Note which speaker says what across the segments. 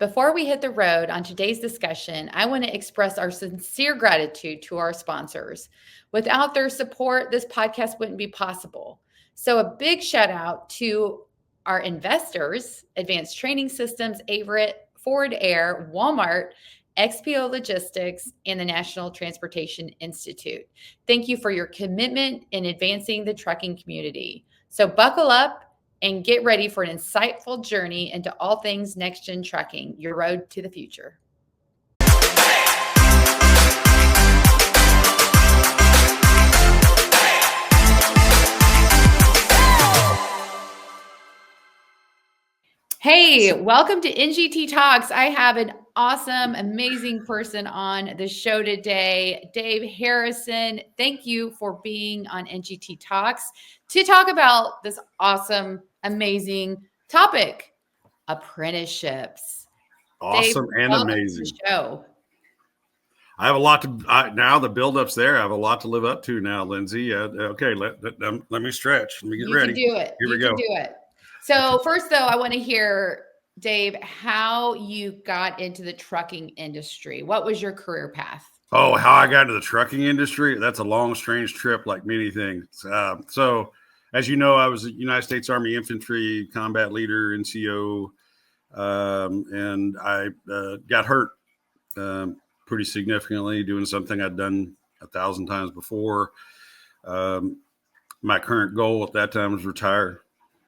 Speaker 1: Before we hit the road on today's discussion, I want to express our sincere gratitude to our sponsors. Without their support, this podcast wouldn't be possible. So, a big shout out to our investors, Advanced Training Systems, Averitt, Forward Air, Walmart, XPO Logistics, and the National Transportation Institute. Thank you for your commitment in advancing the trucking community. So, buckle up and get ready for an insightful journey into all things next-gen trucking, your road to the future. Hey, welcome to NGT Talks. I have an awesome, amazing person on the show today, Dave Harrison. Thank you for being on NGT Talks to talk about this awesome, amazing topic, apprenticeships.
Speaker 2: Awesome
Speaker 1: Dave,
Speaker 2: and amazing.
Speaker 1: To the show.
Speaker 2: I have a lot to now. The build-up's there. I have a lot to live up to now, Lindsey. Okay, let me stretch. Let me get ready.
Speaker 1: You can do it.
Speaker 2: Here we go.
Speaker 1: You can do it. So first, though, I want to hear, Dave, how you got into the trucking industry. What was your career path?
Speaker 2: Oh, how I got into the trucking industry? That's a long, strange trip, like many things. So, as you know, I was a United States Army Infantry combat leader, NCO, and I got hurt pretty significantly doing something I'd done 1,000 times before. My current goal at that time was retire.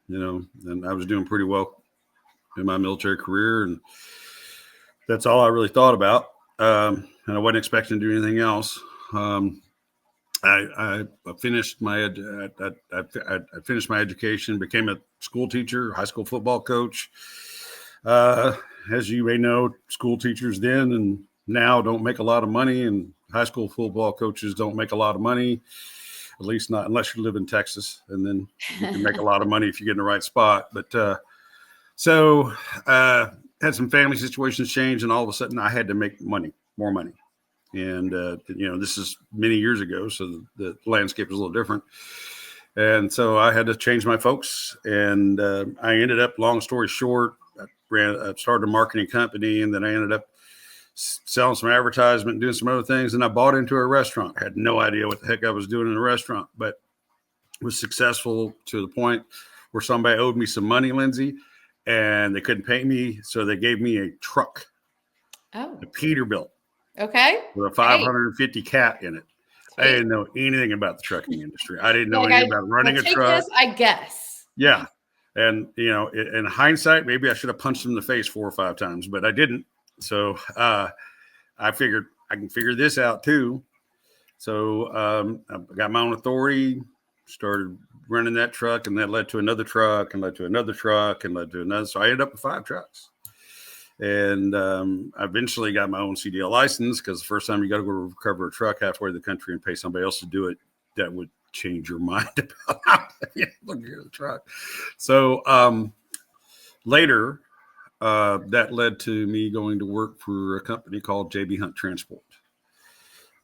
Speaker 2: And I was doing pretty well in my military career, and that's all I really thought about. And I wasn't expecting to do anything else. I finished my finished my education, became a school teacher, high school football coach. As you may know, school teachers then and now don't make a lot of money, and high school football coaches don't make a lot of money. At least not unless you live in Texas, and then you can make a lot of money if you get in the right spot. But had some family situations change, and all of a sudden I had to make more money. And, this is many years ago, so the landscape was a little different. And so I had to change my folks, and I ended up, long story short, I started a marketing company, and then I ended up selling some advertisement, doing some other things. And I bought into a restaurant. I had no idea what the heck I was doing in a restaurant, but was successful to the point where somebody owed me some money, Lindsey, and they couldn't pay me. So they gave me a truck, a Peterbilt.
Speaker 1: Okay.
Speaker 2: With a 550 cat in it. Sweet. I didn't know anything about the trucking industry. I didn't know anything about running a truck.
Speaker 1: I guess.
Speaker 2: Yeah. And, in hindsight, maybe I should have punched him in the face 4 or 5 times, but I didn't. So I figured I can figure this out too. So I got my own authority, started running that truck, and that led to another truck, and led to another truck, and led to another. So I ended up with 5 trucks. And I eventually got my own CDL license, because the first time you got to go recover a truck halfway to the country and pay somebody else to do it, that would change your mind about how to look at the truck. So later, that led to me going to work for a company called JB Hunt Transport.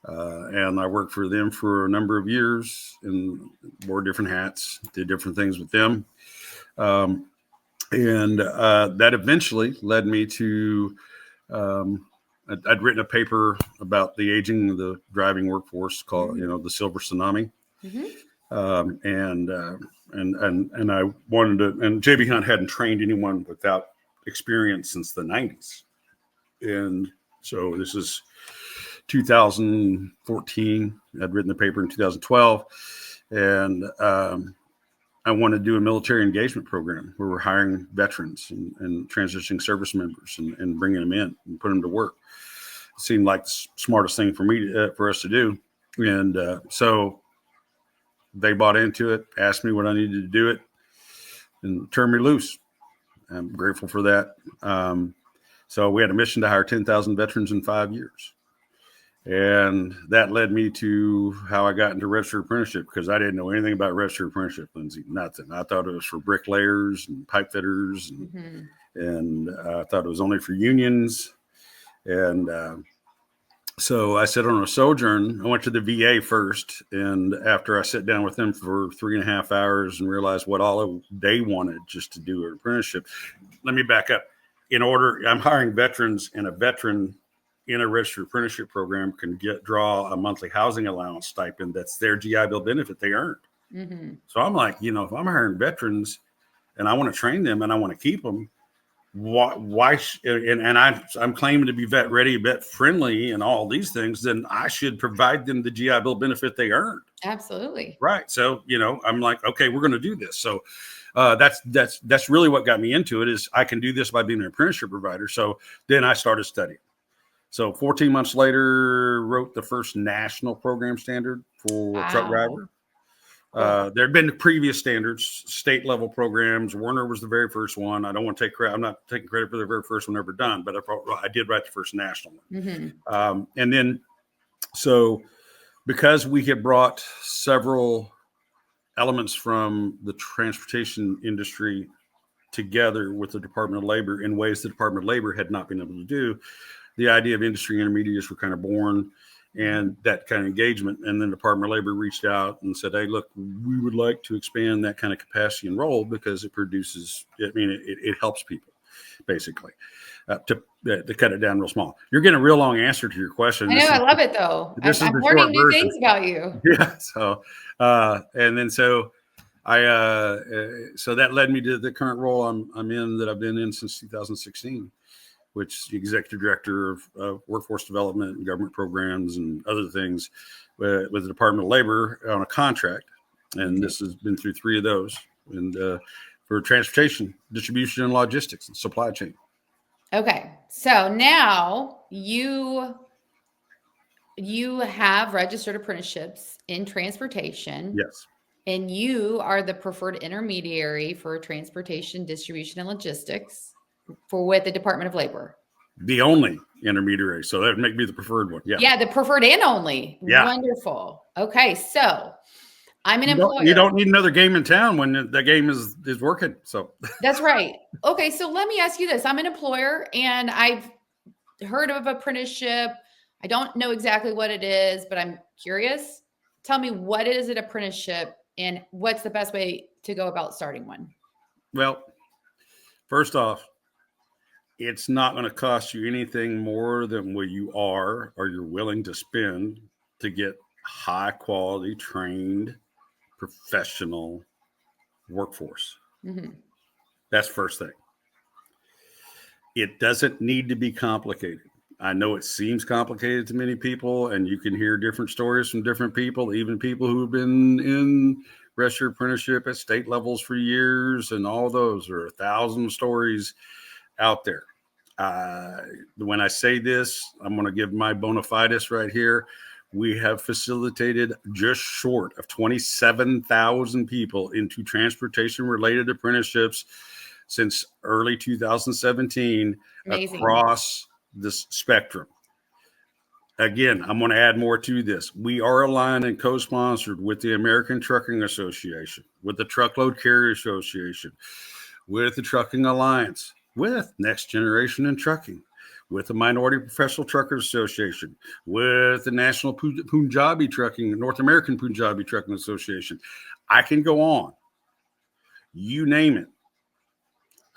Speaker 2: And I worked for them for a number of years and wore different hats, did different things with them. And that eventually led me to, I'd written a paper about the aging of the driving workforce called, the Silver Tsunami. Mm-hmm. And I wanted to, and JB Hunt hadn't trained anyone without experience since the 90s. And so this is 2014. I'd written the paper in 2012. And I wanted to do a military engagement program where we're hiring veterans and transitioning service members and bringing them in and putting them to work. It seemed like the smartest thing for us to do. And so they bought into it, asked me what I needed to do it, and turned me loose. I'm grateful for that. So we had a mission to hire 10,000 veterans in 5 years. And that led me to how I got into registered apprenticeship, because I didn't know anything about registered apprenticeship, Lindsey. Nothing. I thought it was for bricklayers and pipe fitters, and I thought it was only for unions. And so I set on a sojourn. I went to the VA first, and after I sat down with them for 3.5 hours and realized what all they wanted just to do an apprenticeship. Let me back up. I'm hiring veterans, and a veteran in a registered apprenticeship program can draw a monthly housing allowance stipend. That's their GI Bill benefit they earned.
Speaker 1: Mm-hmm.
Speaker 2: So I'm like, if I'm hiring veterans and I want to train them and I want to keep them, why I'm claiming to be vet ready, vet friendly, and all these things, then I should provide them the GI Bill benefit they earned.
Speaker 1: Absolutely.
Speaker 2: Right. So, I'm like, okay, we're going to do this. So that's really what got me into it, is I can do this by being an apprenticeship provider. So then I started studying. So 14 months later, wrote the first national program standard for truck driver.
Speaker 1: Cool.
Speaker 2: There had been previous standards, state level programs. Werner was the very first one. I don't want to take credit. I'm not taking credit for the very first one ever done, but I did write the first national one.
Speaker 1: Mm-hmm.
Speaker 2: And then, so because we had brought several elements from the transportation industry together with the Department of Labor in ways the Department of Labor had not been able to do, the idea of industry intermediaries were kind of born, and that kind of engagement. And then the Department of Labor reached out and said, hey, look, we would like to expand that kind of capacity and role because it produces, it helps people, basically, to cut it down real small. You're getting a real long answer to your question.
Speaker 1: I know, I love it though. I'm learning new things about you.
Speaker 2: Yeah. So, and then so so that led me to the current role I'm in, that I've been in since 2016. Which is the Executive Director of Workforce Development and Government Programs and other things with the Department of Labor on a contract. And this has been through 3 of those, and for transportation, distribution, and logistics and supply chain.
Speaker 1: Okay. So now you have registered apprenticeships in transportation.
Speaker 2: Yes.
Speaker 1: And you are the preferred intermediary for transportation, distribution, and logistics with the Department of Labor.
Speaker 2: The only intermediary. So that would make me the preferred one. Yeah.
Speaker 1: Yeah, the preferred and only. Yeah. Wonderful. Okay. So I'm an employer.
Speaker 2: You don't need another game in town when the game is working. So
Speaker 1: that's right. Okay. So let me ask you this. I'm an employer and I've heard of apprenticeship. I don't know exactly what it is, but I'm curious. Tell me, what is an apprenticeship and what's the best way to go about starting one?
Speaker 2: Well, first off, it's not going to cost you anything more than what you are or you're willing to spend to get high quality, trained, professional workforce. Mm-hmm. That's first thing. It doesn't need to be complicated. I know it seems complicated to many people, and you can hear different stories from different people, even people who've been in registered apprenticeship at state levels for years, and all those. There are 1,000 stories out there. When I say this, I'm going to give my bona fides right here. We have facilitated just short of 27,000 people into transportation-related apprenticeships since early 2017. Amazing. Across this spectrum. Again, I'm going to add more to this. We are aligned and co-sponsored with the American Trucking Association, with the Truckload Carrier Association, with the Trucking Alliance, with Next Generation in Trucking, with the Minority Professional Truckers Association, with the National Punjabi Trucking, North American Punjabi Trucking Association. I can go on. You name it.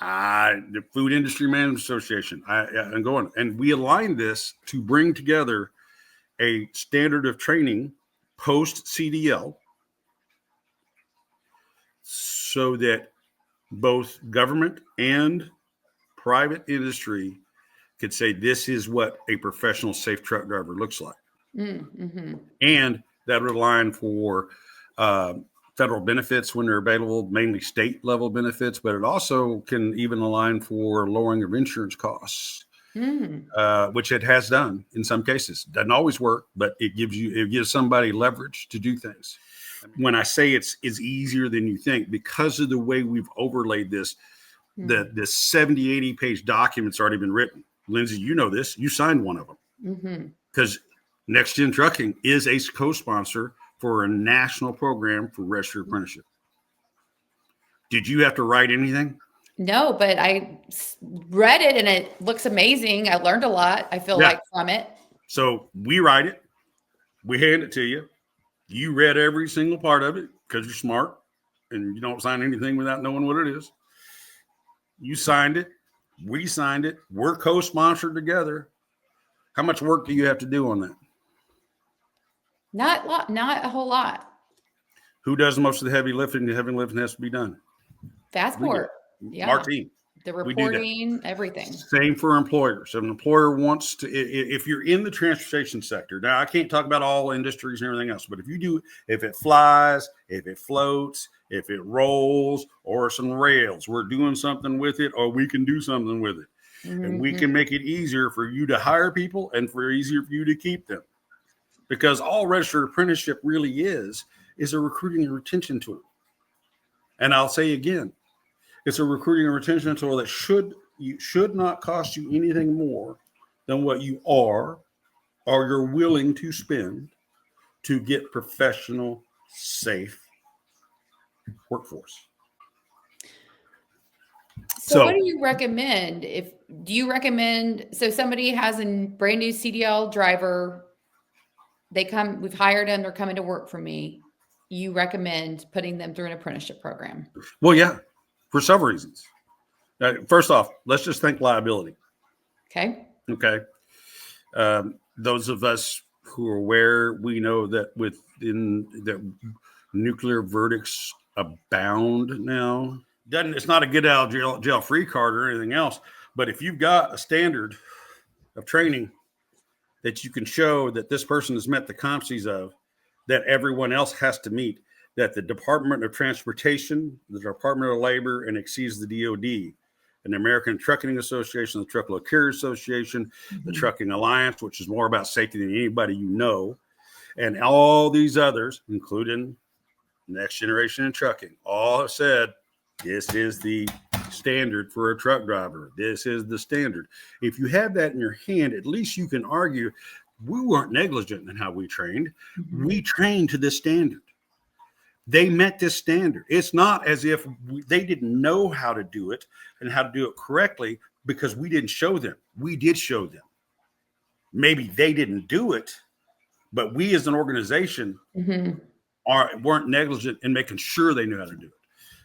Speaker 2: The Food Industry Management Association. I'm going. And we aligned this to bring together a standard of training post CDL so that both government and private industry could say this is what a professional safe truck driver looks like. Mm-hmm. And that would align for federal benefits when they're available, mainly state level benefits, but it also can even align for lowering of insurance costs, which it has done in some cases. Doesn't always work, but it gives somebody leverage to do things. When I say it's easier than you think, because of the way we've overlaid this, the 70, 80 page document's already been written. Lindsey, you know this. You signed one of them. Because Next Gen Trucking is a co-sponsor for a national program for registered apprenticeship. Did you have to write anything?
Speaker 1: No, but I read it and it looks amazing. I learned a lot, I feel like, from it.
Speaker 2: So we write it. We hand it to you. You read every single part of it because you're smart and you don't sign anything without knowing what it is. You signed it. We signed it. We're co-sponsored together. How much work do you have to do on that?
Speaker 1: Not a whole lot.
Speaker 2: Who does most of the heavy lifting? The heavy lifting has to be done.
Speaker 1: Fastport.
Speaker 2: Yeah. Our team.
Speaker 1: The reporting, everything.
Speaker 2: Same for employers. So an employer wants to, if you're in the transportation sector, now I can't talk about all industries and everything else, but if you do, if it flies, if it floats, if it rolls, or some rails, we're doing something with it, or we can do something with it. And we can make it easier for you to hire people and easier for you to keep them. Because all registered apprenticeship really is a recruiting and retention tool. And I'll say again, it's a recruiting and retention tool that should not cost you anything more than what you are or you're willing to spend to get professional, safe workforce.
Speaker 1: So what do you recommend? Do you recommend, so somebody has a brand new CDL driver, we've hired them, they're coming to work for me. You recommend putting them through an apprenticeship program?
Speaker 2: Well, yeah, for several reasons. First off, let's just think liability.
Speaker 1: Okay.
Speaker 2: Those of us who are aware, we know that within that nuclear verdicts abound now. It's not a get out of jail free card or anything else, but if you've got a standard of training that you can show that this person has met the competencies of, that everyone else has to meet, that the Department of Transportation, the Department of Labor, and exceeds the DOD, and the American Trucking Association, the Truckload Carriers Association, the Trucking Alliance, which is more about safety than anybody you know, and all these others, including Next Generation in Trucking, all have said, this is the standard for a truck driver. This is the standard. If you have that in your hand, at least you can argue we weren't negligent in how we trained. We trained to this standard. They met this standard. It's not as if they didn't know how to do it and how to do it correctly because we didn't show them. We did show them. Maybe they didn't do it, but we as an organization weren't negligent in making sure they knew how to do it.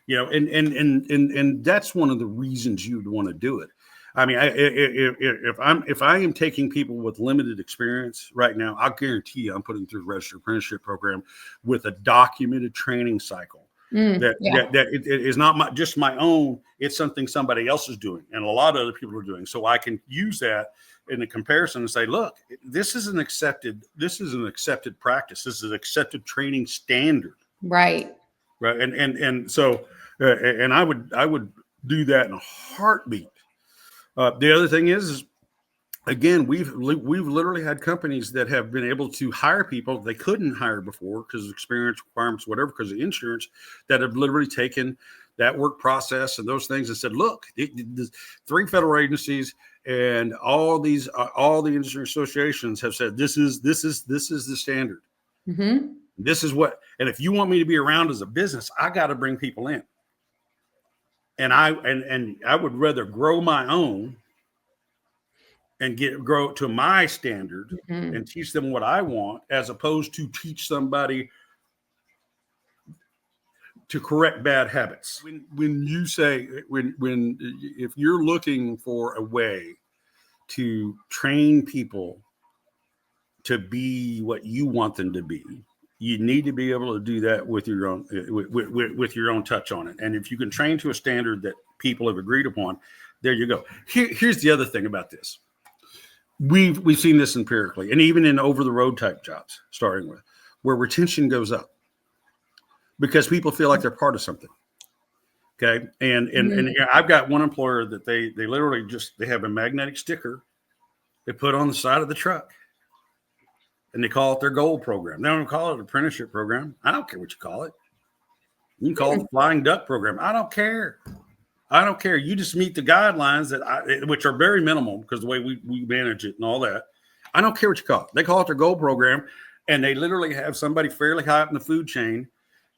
Speaker 2: You know, and that's one of the reasons you'd want to do it. I mean, if I am taking people with limited experience right now, I'll guarantee you I'm putting them through the registered apprenticeship program with a documented training cycle. That it is not just my own. It's something somebody else is doing, and a lot of other people are doing. So I can use that in a comparison and say, look, this is an accepted practice. This is an accepted training standard.
Speaker 1: Right.
Speaker 2: And so I would do that in a heartbeat. The other thing is again, we've literally had companies that have been able to hire people they couldn't hire before because of experience requirements, whatever, because of insurance, that have literally taken that work process and those things and said, look, the 3 federal agencies and all the industry associations have said, this is the standard. This is what, and if you want me to be around as a business, I got to bring people in. And I would rather grow my own and grow to my standard and teach them what I want, as opposed to teach somebody to correct bad habits. When you say, if you're looking for a way to train people to be what you want them to be, you need to be able to do that with your own with your own touch on it. And if you can train to a standard that people have agreed upon, there you go. Here's the other thing about this. We've seen this empirically, and even in over the road type jobs, starting with, where retention goes up because people feel like they're part of something. Okay, and I've got one employer that they literally they have a magnetic sticker they put on the side of the truck. And they call it their gold program. They don't call it an apprenticeship program. I don't care what you call it. You can call it the flying duck program. I don't care. You just meet the guidelines which are very minimal because the way we manage it and all that. I don't care what you call it. They call it their gold program, and they literally have somebody fairly high up in the food chain.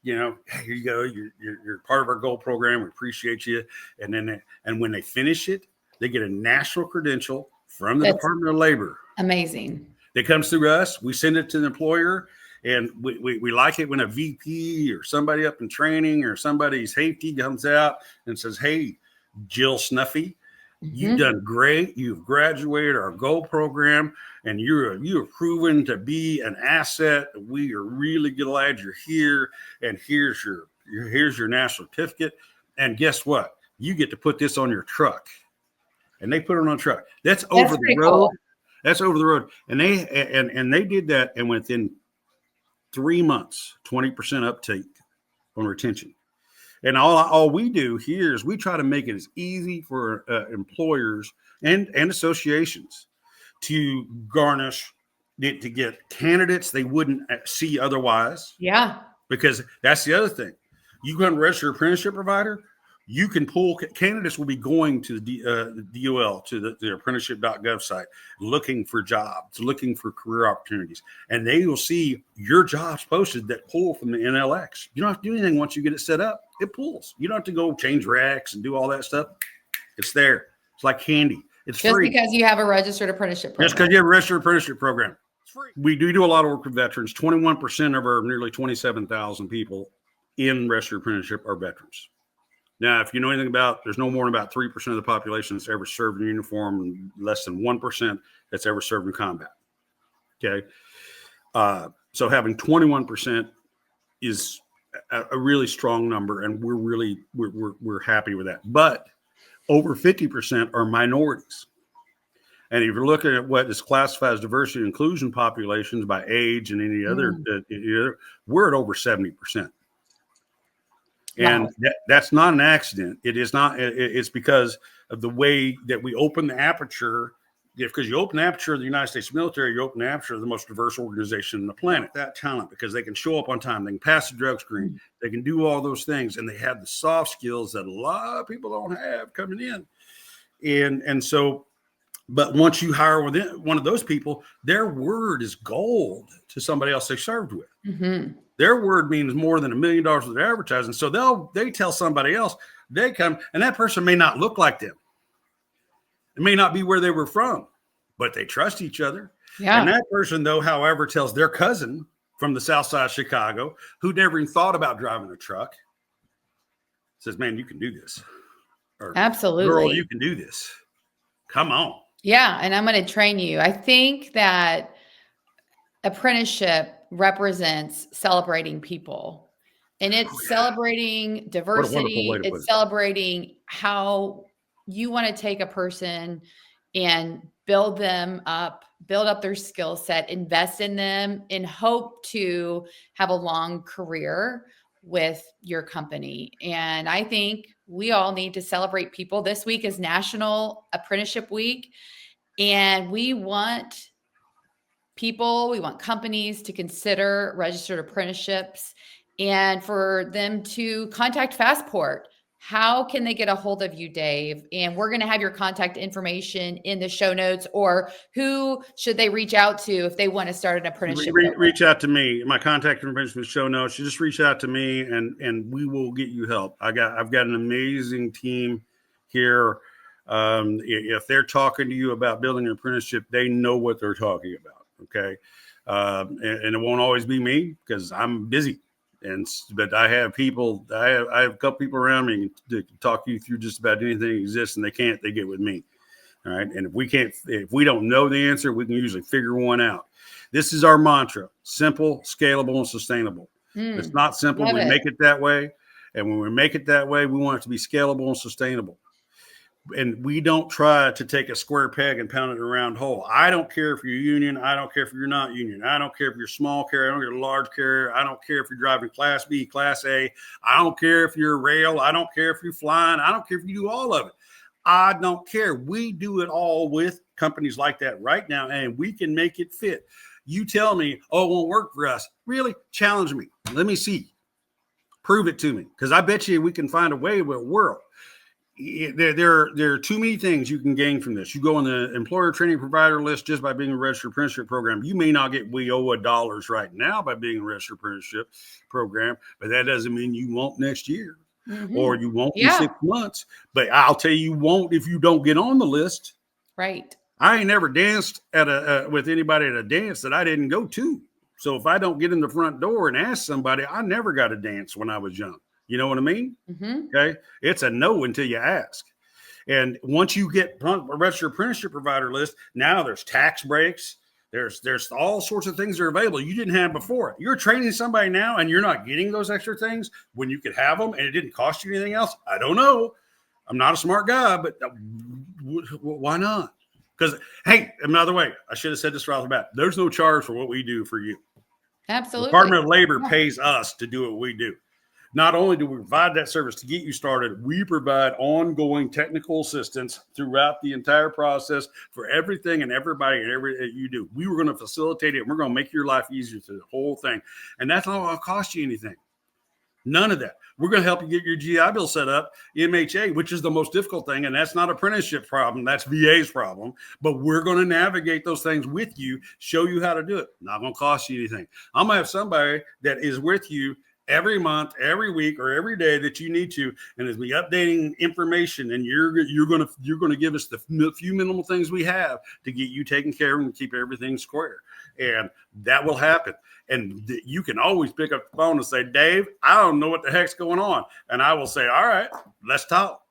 Speaker 2: You know, hey, here you go. You're part of our gold program. We appreciate you. And then when they finish it, they get a national credential from the Department of Labor.
Speaker 1: Amazing.
Speaker 2: That comes through us. We send it to the employer, and we like it when a VP or somebody up in training or somebody's safety comes out and says, hey, Jill Snuffy, You've done great. You've graduated our GO program, and you're proven to be an asset. We are really glad you're here. And here's your national certificate. And guess what? You get to put this on your truck. And they put it on a truck. That's over the road. Cool. That's over the road. And they did that, and within 3 months, 20% uptake on retention. And all we do here is we try to make it as easy for employers and associations to garnish it, to get candidates they wouldn't see otherwise.
Speaker 1: Yeah.
Speaker 2: Because that's the other thing. You go and register an apprenticeship provider, you can pull candidates will be going to the DOL, to the apprenticeship.gov site, looking for jobs, looking for career opportunities. And they will see your jobs posted that pull from the NLX. You don't have to do anything once you get it set up. It pulls. You don't have to go change racks and do all that stuff. It's there. It's like candy. It's
Speaker 1: just
Speaker 2: free.
Speaker 1: Because you have a registered apprenticeship program.
Speaker 2: Just because you have a registered apprenticeship program. It's free. We do a lot of work with veterans. 21% of our nearly 27,000 people in registered apprenticeship are veterans. Now, if you know anything about, there's no more than about 3% of the population that's ever served in uniform, and less than 1% that's ever served in combat. Okay. So having 21% is a really strong number, and we're happy with that. But over 50% are minorities. And if you're looking at what is classified as diversity and inclusion populations by age and any other, we're at over 70%. And that's not an accident. It is not. It's because of the way that we open the aperture. Because you open the aperture of the United States military, you open the aperture of the most diverse organization on the planet. That talent, because they can show up on time, they can pass the drug screen, they can do all those things, and they have the soft skills that a lot of people don't have coming in. And so, but once you hire within one of those people, their word is gold to somebody else they served with. Mm-hmm. Their word means more than $1 million with their advertising. So they tell somebody else, they come, and that person may not look like them. It may not be where they were from, but they trust each other. Yeah. And that person, though, however, tells their cousin from the South Side of Chicago, who never even thought about driving a truck, says, man, you can do this. Or,
Speaker 1: absolutely.
Speaker 2: Girl, you can do this. Come on.
Speaker 1: Yeah. And I'm going to train you. I think that apprenticeship represents celebrating people, and it's celebrating diversity. It's celebrating how you want to take a person and build up their skill set, invest in them, and hope to have a long career with your company. And I think we all need to celebrate people. This week is National Apprenticeship Week, and we want companies to consider registered apprenticeships and for them to contact Fastport. How can they get a hold of you, Dave? And we're going to have your contact information in the show notes, or who should they reach out to if they want to start an apprenticeship?
Speaker 2: Reach out to me. My contact information in the show notes. You just reach out to me, and we will get you help. I've got an amazing team here. If they're talking to you about building an apprenticeship, they know what they're talking about. Okay. And it won't always be me because I'm busy. But I have people, I have a couple people around me to talk you through just about anything that exists, and they get with me. All right. And if we don't know the answer, we can usually figure one out. This is our mantra: simple, scalable, and sustainable. It's not simple. We make it that way. And when we make it that way, we want it to be scalable and sustainable. And we don't try to take a square peg and pound it in a round hole. I don't care if you're union. I don't care if you're not union. I don't care if you're small carrier. I don't care if you're large carrier. I don't care if you're driving Class B, Class A. I don't care if you're rail. I don't care if you're flying. I don't care if you do all of it. I don't care. We do it all with companies like that right now, and we can make it fit. You tell me, oh, it won't work for us. Really? Challenge me. Let me see. Prove it to me, because I bet you we can find a way with a world. There are too many things you can gain from this. You go on the employer training provider list just by being a registered apprenticeship program. You may not get WIOA dollars right now by being a registered apprenticeship program, but that doesn't mean you won't next year, or you won't in 6 months. But I'll tell you won't if you don't get on the list.
Speaker 1: Right.
Speaker 2: I ain't never danced with anybody at a dance that I didn't go to. So if I don't get in the front door and ask somebody, I never got a dance when I was young. You know what I mean? Mm-hmm. Okay. It's a no until you ask. And once you get a registered apprenticeship provider list, now there's tax breaks. There's all sorts of things that are available you didn't have before. You're training somebody now and you're not getting those extra things when you could have them and it didn't cost you anything else. I don't know. I'm not a smart guy, but why not? Because, hey, another way, I should have said this right off the bat. There's no charge for what we do for you.
Speaker 1: Absolutely.
Speaker 2: The Department of Labor pays us to do what we do. Not only do we provide that service to get you started, we provide ongoing technical assistance throughout the entire process for everything and everybody and everything you do. We were going to facilitate it. And we're going to make your life easier through the whole thing. And that's not going to cost you anything. None of that. We're going to help you get your GI Bill set up, MHA, which is the most difficult thing. And that's not apprenticeship problem. That's VA's problem. But we're going to navigate those things with you, show you how to do it. Not going to cost you anything. I'm going to have somebody that is with you every month, every week, or every day that you need to, and as we updating information, and you're going to give us the few minimal things we have to get you taken care of and keep everything square, and that will happen. And you can always pick up the phone and say, Dave, I don't know what the heck's going on, and I will say, all right, let's talk.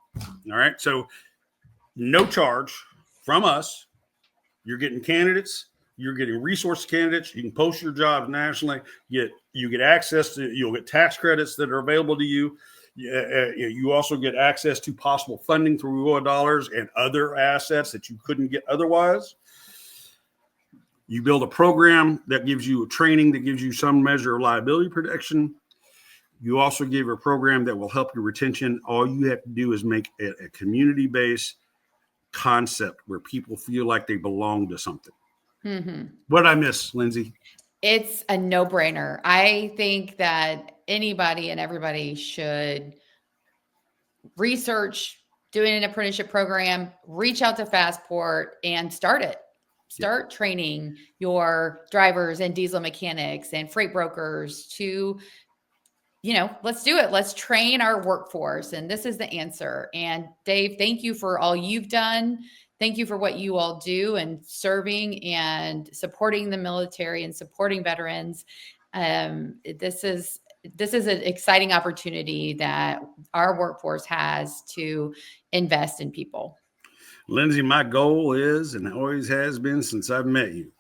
Speaker 2: All right, so no charge from us. You're getting candidates. You're getting resource candidates. You can post your jobs nationally. You get access to. You'll get tax credits that are available to you. You also get access to possible funding through WIA dollars and other assets that you couldn't get otherwise. You build a program that gives you a training that gives you some measure of liability protection. You also give a program that will help your retention. All you have to do is make a community-based concept where people feel like they belong to something. Mm-hmm. What did I miss, Lindsey?
Speaker 1: It's a no-brainer. I think that anybody and everybody should research doing an apprenticeship program, reach out to Fastport and start it. Start training your drivers and diesel mechanics and freight brokers to, let's do it. Let's train our workforce. And this is the answer. And Dave, thank you for all you've done. Thank you for what you all do and serving and supporting the military and supporting veterans. This is an exciting opportunity that our workforce has to invest in people.
Speaker 2: Lindsey, my goal is, and always has been since I've met you,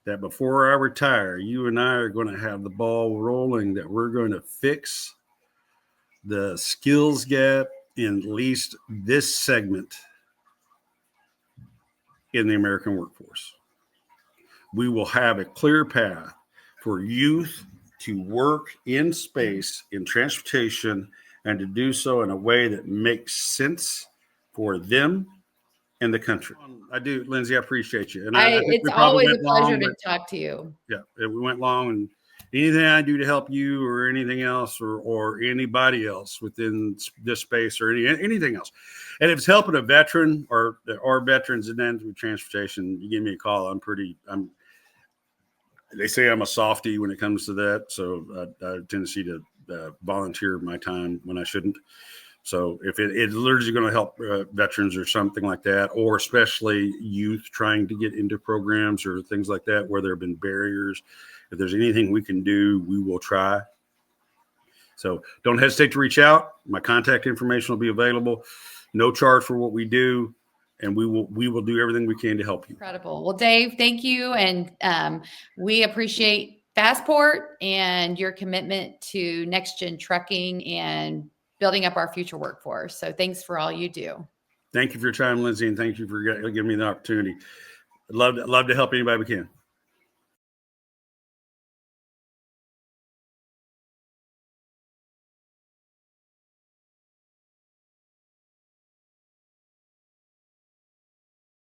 Speaker 2: that before I retire, you and I are going to have the ball rolling, that we're going to fix the skills gap in at least this segment in the American workforce. We will have a clear path for youth to work in space, in transportation, and to do so in a way that makes sense for them and the country. I do, Lindsey. I appreciate you. And I think
Speaker 1: it's always a pleasure to talk to you.
Speaker 2: Yeah, we went long, and anything I do to help you or anything else or anybody else within this space or anything else. And if it's helping a veteran or veterans and then through transportation, you give me a call. They say I'm a softie when it comes to that. So I have a tendency to volunteer my time when I shouldn't. So if it's literally going to help veterans or something like that, or especially youth trying to get into programs or things like that where there have been barriers, if there's anything we can do, we will try. So don't hesitate to reach out. My contact information will be available. No charge for what we do, and we will do everything we can to help you.
Speaker 1: Incredible. Well, Dave, thank you, and we appreciate Fastport and your commitment to next gen trucking and building up our future workforce. So thanks for all you do.
Speaker 2: Thank you for your time, Lindsey, and thank you for giving me the opportunity. I'd love to help anybody we can.